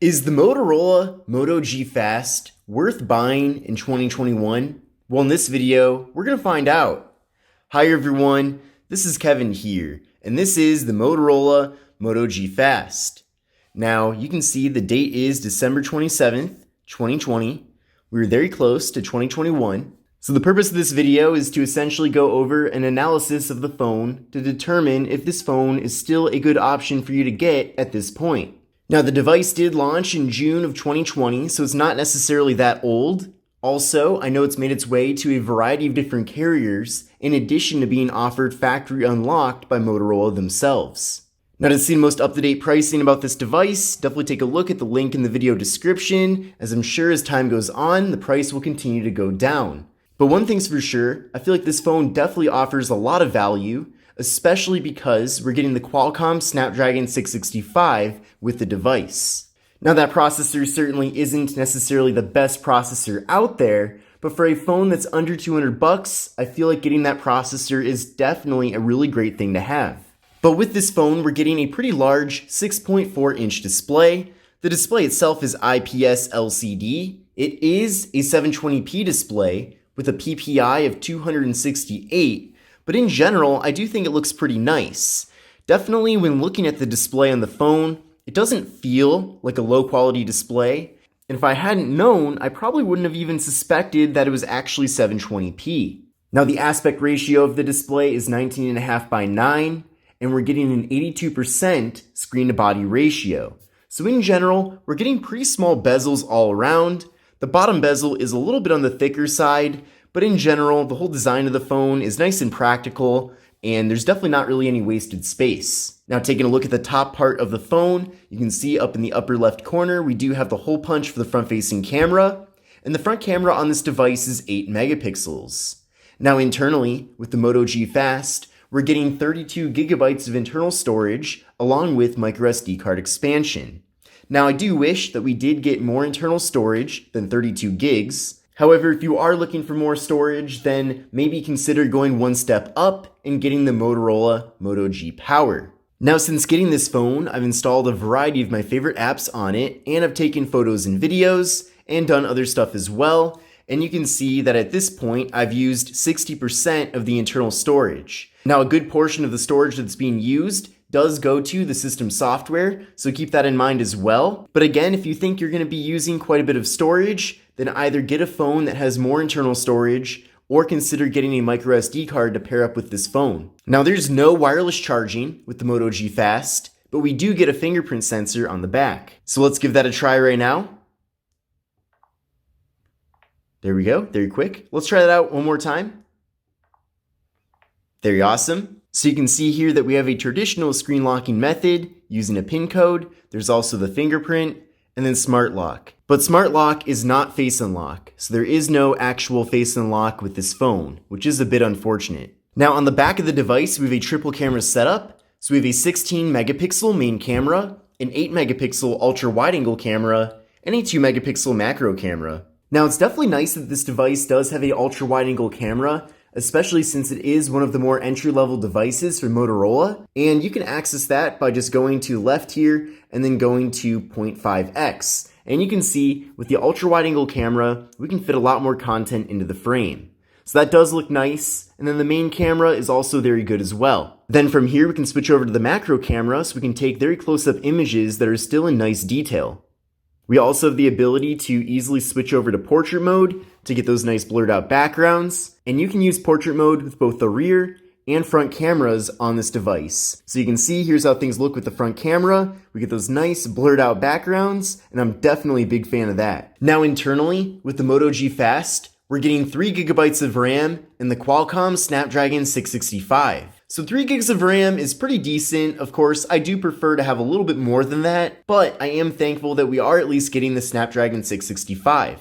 Is the Motorola Moto G Fast worth buying in 2021? Well, in this video, we're going to find out. Hi everyone, this is Kevin here, and this is the Motorola Moto G Fast. Now, you can see the date is December 27th, 2020. We were very close to 2021. So the purpose of this video is to essentially go over an analysis of the phone to determine if this phone is still a good option for you to get at this point. Now, the device did launch in June of 2020, so it's not necessarily that old. Also, I know it's made its way to a variety of different carriers, in addition to being offered factory unlocked by Motorola themselves. Now, to see the most up-to-date pricing about this device, definitely take a look at the link in the video description, as I'm sure as time goes on, the price will continue to go down. But one thing's for sure, I feel like this phone definitely offers a lot of value, especially because we're getting the Qualcomm Snapdragon 665 with the device. Now, that processor certainly isn't necessarily the best processor out there, but for a phone that's under $200, I feel like getting that processor is definitely a really great thing to have. But with this phone, we're getting a pretty large 6.4-inch display. The display itself is IPS LCD. It is a 720p display with a PPI of 268, but in general, I do think it looks pretty nice. Definitely when looking at the display on the phone, it doesn't feel like a low quality display, and if I hadn't known, I probably wouldn't have even suspected that it was actually 720p. Now, the aspect ratio of the display is 19.5 by 9, and we're getting an 82% screen to body ratio. So in general, we're getting pretty small bezels all around. The bottom bezel is a little bit on the thicker side, but in general, the whole design of the phone is nice and practical, and there's definitely not really any wasted space. Now, taking a look at the top part of the phone, you can see up in the upper left corner, we do have the hole punch for the front-facing camera, and the front camera on this device is 8 megapixels. Now, internally, with the Moto G Fast, we're getting 32 gigabytes of internal storage, along with microSD card expansion. Now, I do wish that we did get more internal storage than 32 gigs. However, if you are looking for more storage, then maybe consider going one step up and getting the Motorola Moto G Power. Now, since getting this phone, I've installed a variety of my favorite apps on it, and I've taken photos and videos, and done other stuff as well, and you can see that at this point, I've used 60% of the internal storage. Now, a good portion of the storage that's being used does go to the system software, so keep that in mind as well. But again, if you think you're going to be using quite a bit of storage, then either get a phone that has more internal storage or consider getting a microSD card to pair up with this phone. Now, there's no wireless charging with the Moto G Fast, but we do get a fingerprint sensor on the back. So let's give that a try right now. There we go, very quick. Let's try that out one more time. Very awesome. So you can see here that we have a traditional screen locking method using a PIN code. There's also the fingerprint and then smart lock. But smart lock is not face unlock, so there is no actual face unlock with this phone, which is a bit unfortunate. Now, on the back of the device, we have a triple camera setup. So we have a 16 megapixel main camera, an 8 megapixel ultra wide angle camera, and a 2 megapixel macro camera. Now, it's definitely nice that this device does have a ultra wide angle camera, especially since it is one of the more entry-level devices from Motorola, and you can access that by just going to left here and then going to 0.5x. And you can see with the ultra-wide-angle camera, we can fit a lot more content into the frame. So that does look nice, and then the main camera is also very good as well. Then from here, we can switch over to the macro camera so we can take very close-up images that are still in nice detail. We also have the ability to easily switch over to portrait mode to get those nice blurred out backgrounds. And you can use portrait mode with both the rear and front cameras on this device. So you can see here's how things look with the front camera. We get those nice blurred out backgrounds, and I'm definitely a big fan of that. Now, internally, with the Moto G Fast, we're getting 3 gigabytes of RAM and the Qualcomm Snapdragon 665. So 3 gigs of RAM is pretty decent. Of course, I do prefer to have a little bit more than that, but I am thankful that we are at least getting the Snapdragon 665.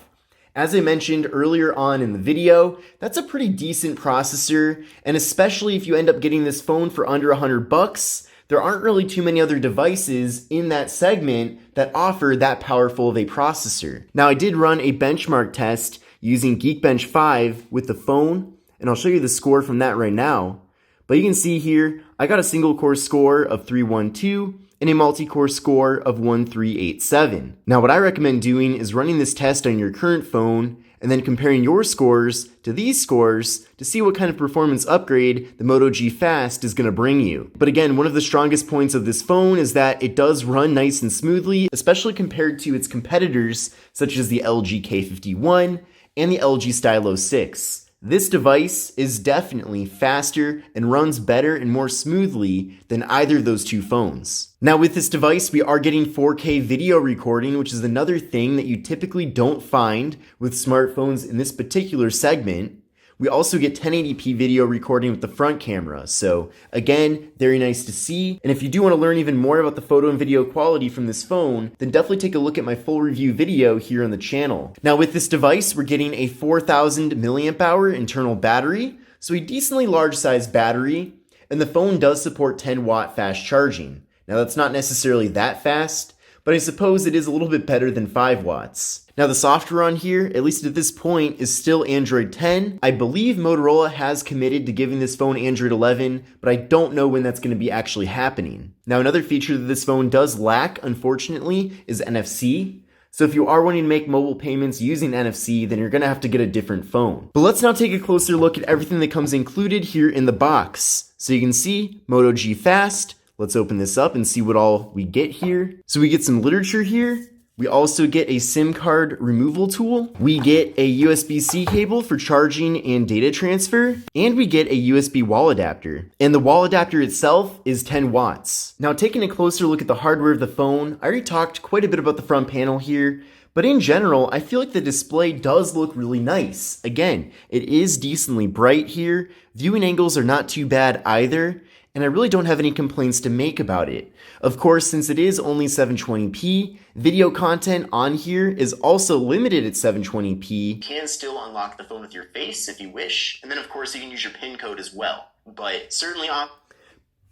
As I mentioned earlier on in the video, that's a pretty decent processor, and especially if you end up getting this phone for under $100, there aren't really too many other devices in that segment that offer that powerful of a processor. Now, I did run a benchmark test using Geekbench 5 with the phone, and I'll show you the score from that right now. But you can see here, I got a single core score of 312, and a multi-core score of 1387. Now what I recommend doing is running this test on your current phone and then comparing your scores to these scores to see what kind of performance upgrade the Moto G Fast is going to bring you. But again, one of the strongest points of this phone is that it does run nice and smoothly, especially compared to its competitors such as the LG K51 and the LG Stylo 6. This device is definitely faster and runs better and more smoothly than either of those two phones. Now with this device, we are getting 4K video recording, which is another thing that you typically don't find with smartphones in this particular segment. We also get 1080p video recording with the front camera, so again, very nice to see. And if you do want to learn even more about the photo and video quality from this phone, then definitely take a look at my full review video here on the channel. Now with this device, we're getting a 4000 milliamp hour internal battery, so a decently large size battery, and the phone does support 10 watt fast charging. Now that's not necessarily that fast, but I suppose it is a little bit better than 5 watts. Now the software on here, at least at this point, is still Android 10. I believe Motorola has committed to giving this phone Android 11, but I don't know when that's going to be actually happening. Now another feature that this phone does lack, unfortunately, is NFC. So if you are wanting to make mobile payments using NFC, then you're going to have to get a different phone. But let's now take a closer look at everything that comes included here in the box. So you can see Moto G Fast. Let's open this up and see what all we get here. So we get some literature here. We also get a SIM card removal tool. We get a USB-C cable for charging and data transfer. And we get a USB wall adapter. And the wall adapter itself is 10 watts. Now taking a closer look at the hardware of the phone, I already talked quite a bit about the front panel here. But in general, I feel like the display does look really nice. Again, it is decently bright here. Viewing angles are not too bad either. And I really don't have any complaints to make about it. Of course, since it is only 720p, video content on here is also limited at 720p. You can still unlock the phone with your face if you wish, and then of course you can use your PIN code as well. But certainly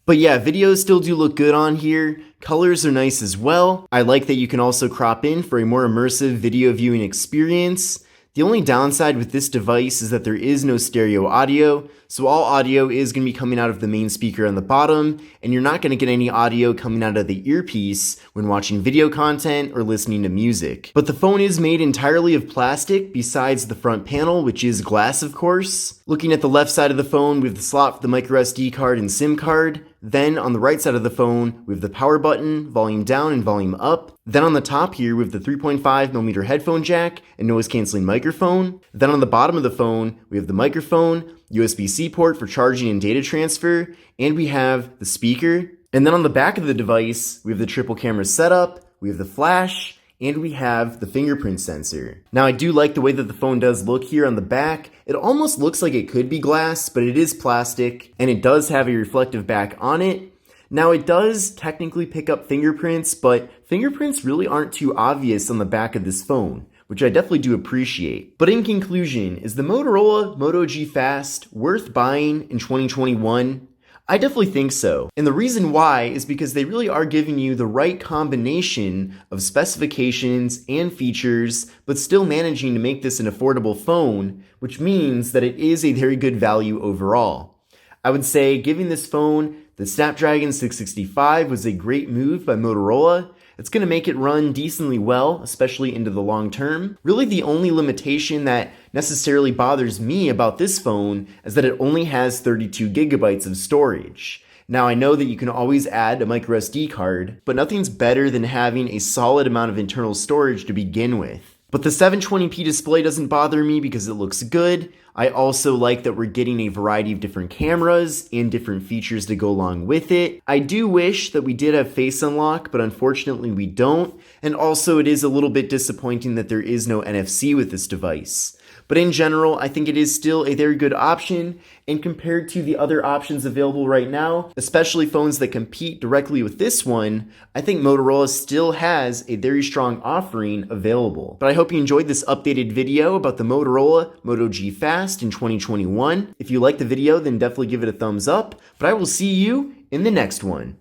But yeah, videos still do look good on here. Colors are nice as well. I like that you can also crop in for a more immersive video viewing experience. The only downside with this device is that there is no stereo audio, so all audio is going to be coming out of the main speaker on the bottom, and you're not going to get any audio coming out of the earpiece when watching video content or listening to music. But the phone is made entirely of plastic besides the front panel, which is glass of course. Looking at the left side of the phone, we have the slot for the microSD card and SIM card. Then on the right side of the phone, we have the power button, volume down and volume up. Then on the top here, we have the 3.5mm headphone jack and noise canceling microphone. Then on the bottom of the phone, we have the microphone, USB-C port for charging and data transfer, and we have the speaker. And then on the back of the device, we have the triple camera setup, we have the flash, and we have the fingerprint sensor. Now I do like the way that the phone does look here on the back. It almost looks like it could be glass, but it is plastic, and it does have a reflective back on it. Now it does technically pick up fingerprints, but fingerprints really aren't too obvious on the back of this phone, which I definitely do appreciate. But in conclusion, is the Motorola Moto G Fast worth buying in 2021? I definitely think so. And the reason why is because they really are giving you the right combination of specifications and features, but still managing to make this an affordable phone, which means that it is a very good value overall. I would say giving this phone the Snapdragon 665 was a great move by Motorola. It's going to make it run decently well, especially into the long term. Really the only limitation that necessarily bothers me about this phone is that it only has 32 gigabytes of storage. Now I know that you can always add a microSD card, but nothing's better than having a solid amount of internal storage to begin with. But the 720p display doesn't bother me because it looks good. I also like that we're getting a variety of different cameras and different features to go along with it. I do wish that we did have face unlock, but unfortunately we don't. And also it is a little bit disappointing that there is no NFC with this device. But in general, I think it is still a very good option, and compared to the other options available right now, especially phones that compete directly with this one, I think Motorola still has a very strong offering available. But I hope you enjoyed this updated video about the Motorola Moto G Fast in 2021. If you liked the video, then definitely give it a thumbs up, but I will see you in the next one.